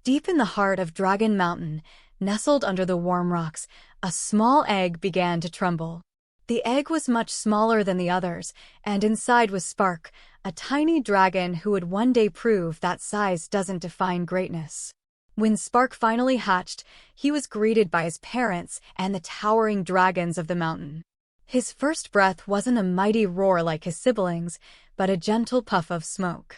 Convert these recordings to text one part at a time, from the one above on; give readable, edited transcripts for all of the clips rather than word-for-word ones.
Deep in the heart of Dragon Mountain, nestled under the warm rocks, a small egg began to tremble. The egg was much smaller than the others, and inside was Spark, a tiny dragon who would one day prove that size doesn't define greatness. When Spark finally hatched, he was greeted by his parents and the towering dragons of the mountain. His first breath wasn't a mighty roar like his siblings, but a gentle puff of smoke.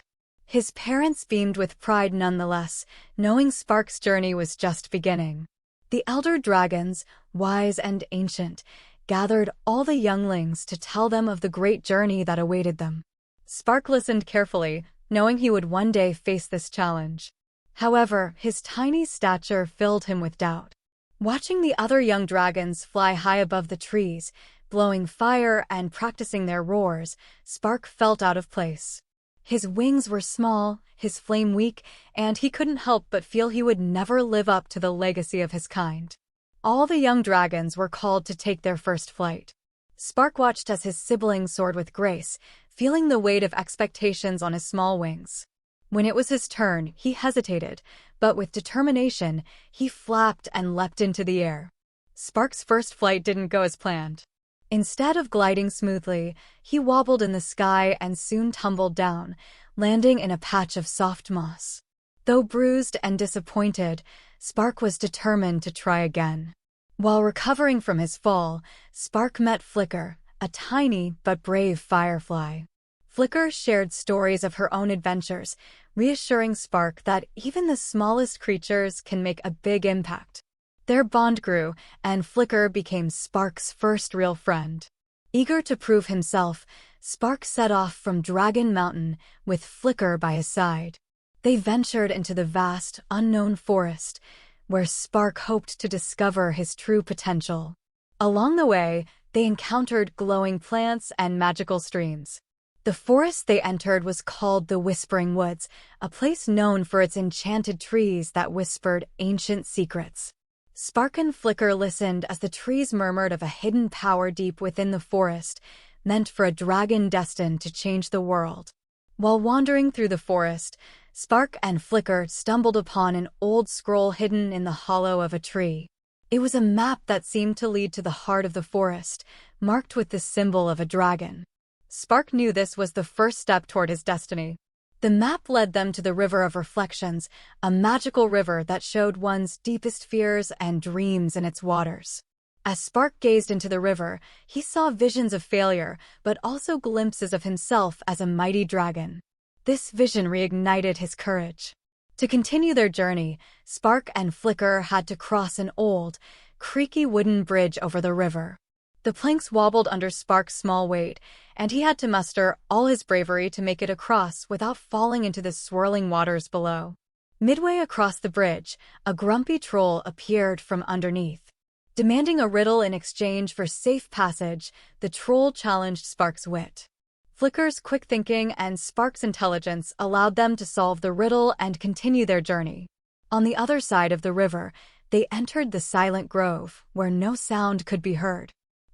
His parents beamed with pride nonetheless, knowing Spark's journey was just beginning. The elder dragons, wise and ancient, gathered all the younglings to tell them of the great journey that awaited them. Spark listened carefully, knowing he would one day face this challenge. However, his tiny stature filled him with doubt. Watching the other young dragons fly high above the trees, blowing fire and practicing their roars, Spark felt out of place. His wings were small, his flame weak, and he couldn't help but feel he would never live up to the legacy of his kind. All the young dragons were called to take their first flight. Spark watched as his siblings soared with grace, feeling the weight of expectations on his small wings. When it was his turn, he hesitated, but with determination, he flapped and leapt into the air. Spark's first flight didn't go as planned. Instead of gliding smoothly, he wobbled in the sky and soon tumbled down, landing in a patch of soft moss. Though bruised and disappointed, Spark was determined to try again. While recovering from his fall, Spark met Flicker, a tiny but brave firefly. Flicker shared stories of her own adventures, reassuring Spark that even the smallest creatures can make a big impact. Their bond grew, and Flicker became Spark's first real friend. Eager to prove himself, Spark set off from Dragon Mountain with Flicker by his side. They ventured into the vast, unknown forest, where Spark hoped to discover his true potential. Along the way, they encountered glowing plants and magical streams. The forest they entered was called the Whispering Woods, a place known for its enchanted trees that whispered ancient secrets. Spark and Flicker listened as the trees murmured of a hidden power deep within the forest, meant for a dragon destined to change the world. While wandering through the forest, Spark and Flicker stumbled upon an old scroll hidden in the hollow of a tree. It was a map that seemed to lead to the heart of the forest, marked with the symbol of a dragon. Spark knew this was the first step toward his destiny. The map led them to the River of Reflections, a magical river that showed one's deepest fears and dreams in its waters. As Spark gazed into the river, he saw visions of failure, but also glimpses of himself as a mighty dragon. This vision reignited his courage. To continue their journey, Spark and Flicker had to cross an old, creaky wooden bridge over the river. The planks wobbled under Spark's small weight, and he had to muster all his bravery to make it across without falling into the swirling waters below. Midway across the bridge, a grumpy troll appeared from underneath. Demanding a riddle in exchange for safe passage, the troll challenged Spark's wit. Flicker's quick thinking and Spark's intelligence allowed them to solve the riddle and continue their journey. On the other side of the river, they entered the silent grove, where no sound could be heard.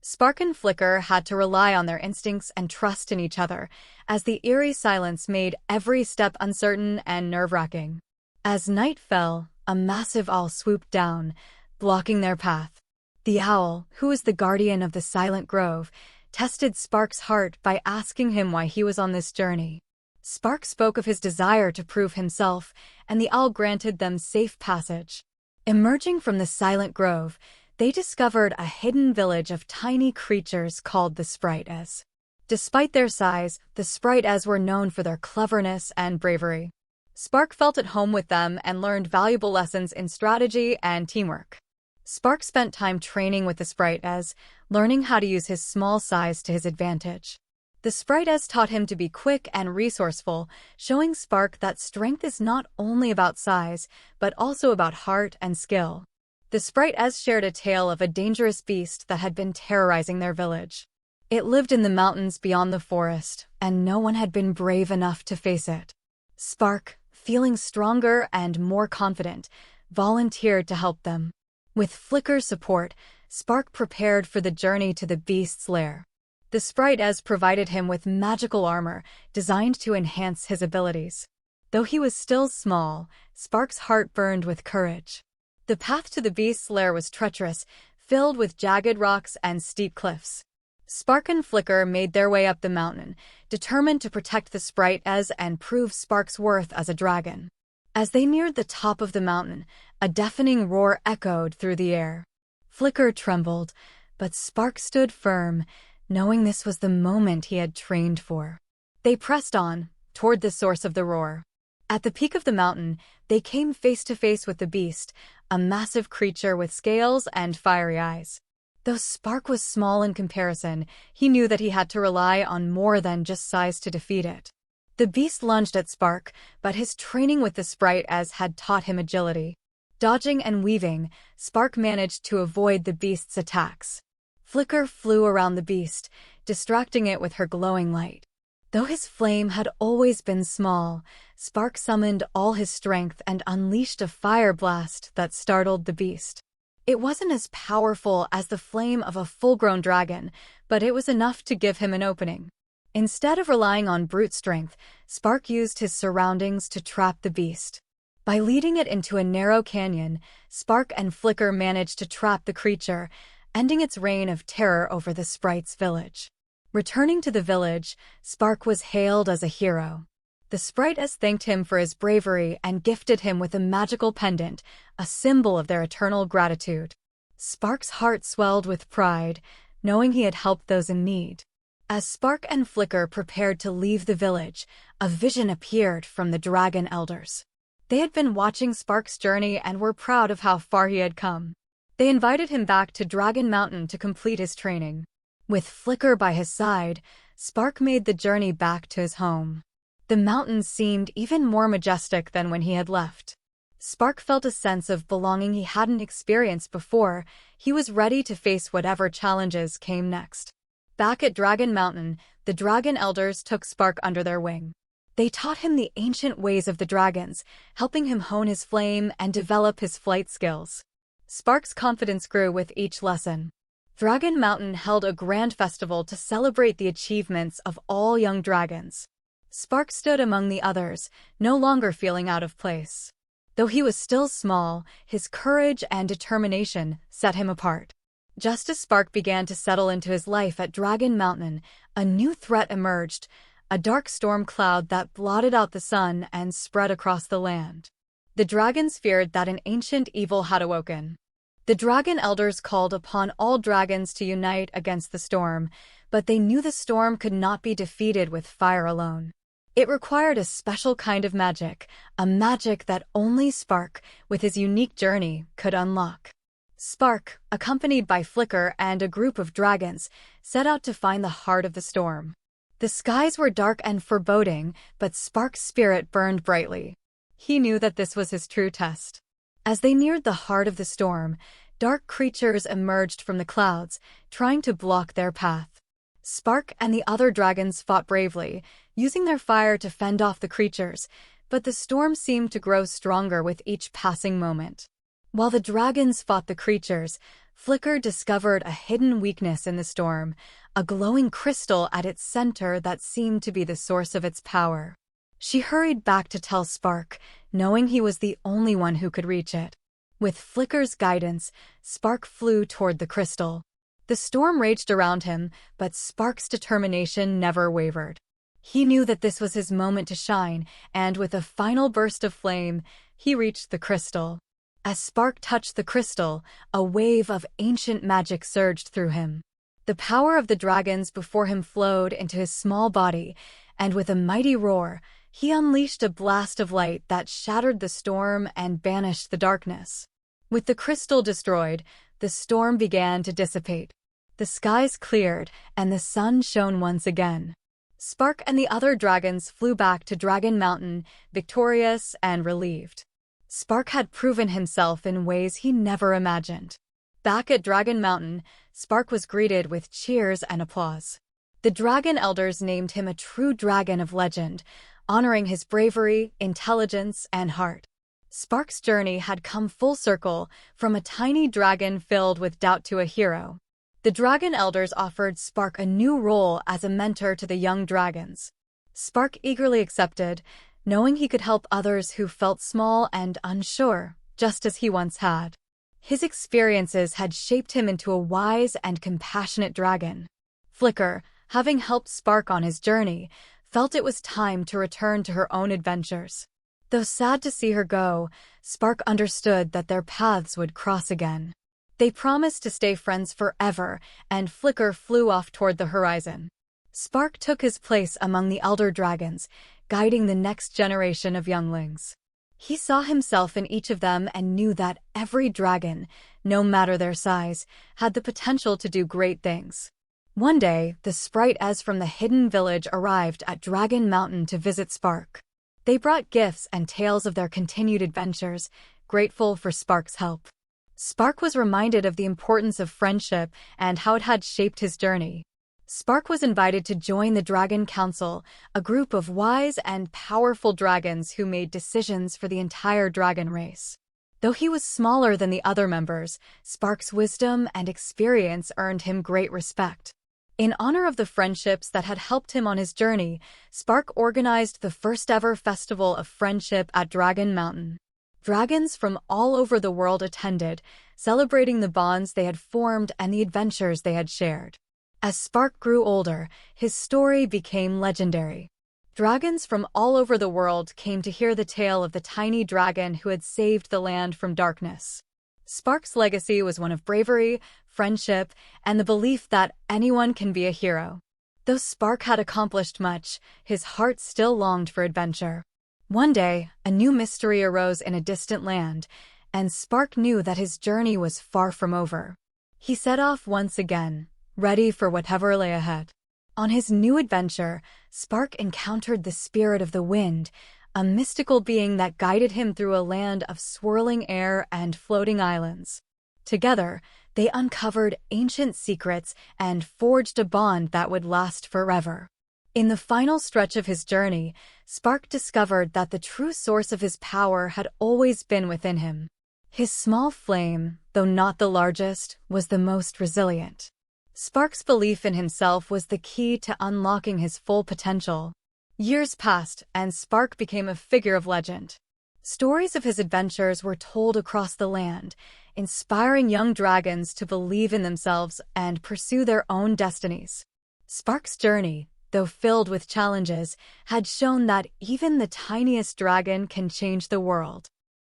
Spark and Flicker had to rely on their instincts and trust in each other, as the eerie silence made every step uncertain and nerve-wracking. As night fell, a massive owl swooped down, blocking their path. The owl, who was the guardian of the silent grove, tested Spark's heart by asking him why he was on this journey. Spark spoke of his desire to prove himself, and the owl granted them safe passage. Emerging from the silent grove, they discovered a hidden village of tiny creatures called the Sprites. Despite their size, the Sprites were known for their cleverness and bravery. Spark felt at home with them and learned valuable lessons in strategy and teamwork. Spark spent time training with the Sprites, learning how to use his small size to his advantage. The Sprites taught him to be quick and resourceful, showing Spark that strength is not only about size, but also about heart and skill. The Sprites shared a tale of a dangerous beast that had been terrorizing their village. It lived in the mountains beyond the forest, and no one had been brave enough to face it. Spark, feeling stronger and more confident, volunteered to help them. With Flicker's support, Spark prepared for the journey to the beast's lair. The Sprites provided him with magical armor, designed to enhance his abilities. Though he was still small, Spark's heart burned with courage. The path to the beast's lair was treacherous, filled with jagged rocks and steep cliffs. Spark and Flicker made their way up the mountain, determined to protect the sprite and prove Spark's worth as a dragon. As they neared the top of the mountain, a deafening roar echoed through the air. Flicker trembled, but Spark stood firm, knowing this was the moment he had trained for. They pressed on, toward the source of the roar. At the peak of the mountain, they came face to face with the beast, a massive creature with scales and fiery eyes. Though Spark was small in comparison, he knew that he had to rely on more than just size to defeat it. The beast lunged at Spark, but his training with the sprite had taught him agility. Dodging and weaving, Spark managed to avoid the beast's attacks. Flicker flew around the beast, distracting it with her glowing light. Though his flame had always been small, Spark summoned all his strength and unleashed a fire blast that startled the beast. It wasn't as powerful as the flame of a full-grown dragon, but it was enough to give him an opening. Instead of relying on brute strength, Spark used his surroundings to trap the beast. By leading it into a narrow canyon, Spark and Flicker managed to trap the creature, ending its reign of terror over the sprite's village. Returning to the village, Spark was hailed as a hero. The sprite thanked him for his bravery and gifted him with a magical pendant, a symbol of their eternal gratitude. Spark's heart swelled with pride, knowing he had helped those in need. As Spark and Flicker prepared to leave the village, a vision appeared from the dragon elders. They had been watching Spark's journey and were proud of how far he had come. They invited him back to Dragon Mountain to complete his training. With Flicker by his side, Spark made the journey back to his home. The mountains seemed even more majestic than when he had left. Spark felt a sense of belonging he hadn't experienced before. He was ready to face whatever challenges came next. Back at Dragon Mountain, the Dragon Elders took Spark under their wing. They taught him the ancient ways of the dragons, helping him hone his flame and develop his flight skills. Spark's confidence grew with each lesson. Dragon Mountain held a grand festival to celebrate the achievements of all young dragons. Spark stood among the others, no longer feeling out of place. Though he was still small, his courage and determination set him apart. Just as Spark began to settle into his life at Dragon Mountain, a new threat emerged, a dark storm cloud that blotted out the sun and spread across the land. The dragons feared that an ancient evil had awoken. The dragon elders called upon all dragons to unite against the storm, but they knew the storm could not be defeated with fire alone. It required a special kind of magic, a magic that only Spark, with his unique journey, could unlock. Spark, accompanied by Flicker and a group of dragons, set out to find the heart of the storm. The skies were dark and foreboding, but Spark's spirit burned brightly. He knew that this was his true test. As they neared the heart of the storm, dark creatures emerged from the clouds, trying to block their path. Spark and the other dragons fought bravely, using their fire to fend off the creatures, but the storm seemed to grow stronger with each passing moment. While the dragons fought the creatures, Flicker discovered a hidden weakness in the storm, a glowing crystal at its center that seemed to be the source of its power. She hurried back to tell Spark, knowing he was the only one who could reach it. With Flicker's guidance, Spark flew toward the crystal. The storm raged around him, but Spark's determination never wavered. He knew that this was his moment to shine, and with a final burst of flame, he reached the crystal. As Spark touched the crystal, a wave of ancient magic surged through him. The power of the dragons before him flowed into his small body, and with a mighty roar, he unleashed a blast of light that shattered the storm and banished the darkness. With the crystal destroyed, the storm began to dissipate. The skies cleared, and the sun shone once again. Spark and the other dragons flew back to Dragon Mountain, victorious and relieved. Spark had proven himself in ways he never imagined. Back at Dragon Mountain, Spark was greeted with cheers and applause. The dragon elders named him a true dragon of legend, honoring his bravery, intelligence, and heart. Spark's journey had come full circle, from a tiny dragon filled with doubt to a hero. The dragon elders offered Spark a new role as a mentor to the young dragons. Spark eagerly accepted, knowing he could help others who felt small and unsure, just as he once had. His experiences had shaped him into a wise and compassionate dragon. Flicker, having helped Spark on his journey, felt it was time to return to her own adventures. Though sad to see her go, Spark understood that their paths would cross again. They promised to stay friends forever, and Flicker flew off toward the horizon. Spark took his place among the elder dragons, guiding the next generation of younglings. He saw himself in each of them and knew that every dragon, no matter their size, had the potential to do great things. One day, the sprites from the hidden village arrived at Dragon Mountain to visit Spark. They brought gifts and tales of their continued adventures, grateful for Spark's help. Spark was reminded of the importance of friendship and how it had shaped his journey. Spark was invited to join the Dragon Council, a group of wise and powerful dragons who made decisions for the entire dragon race. Though he was smaller than the other members, Spark's wisdom and experience earned him great respect. In honor of the friendships that had helped him on his journey, Spark organized the first-ever Festival of Friendship at Dragon Mountain. Dragons from all over the world attended, celebrating the bonds they had formed and the adventures they had shared. As Spark grew older, his story became legendary. Dragons from all over the world came to hear the tale of the tiny dragon who had saved the land from darkness. Spark's legacy was one of bravery, friendship, and the belief that anyone can be a hero. Though Spark had accomplished much, his heart still longed for adventure. One day, a new mystery arose in a distant land, and Spark knew that his journey was far from over. He set off once again, ready for whatever lay ahead. On his new adventure, Spark encountered the Spirit of the Wind, a mystical being that guided him through a land of swirling air and floating islands. Together, they uncovered ancient secrets and forged a bond that would last forever. In the final stretch of his journey, Spark discovered that the true source of his power had always been within him. His small flame, though not the largest, was the most resilient. Spark's belief in himself was the key to unlocking his full potential. Years passed, and Spark became a figure of legend. Stories of his adventures were told across the land, inspiring young dragons to believe in themselves and pursue their own destinies. Spark's journey, though filled with challenges, had shown that even the tiniest dragon can change the world.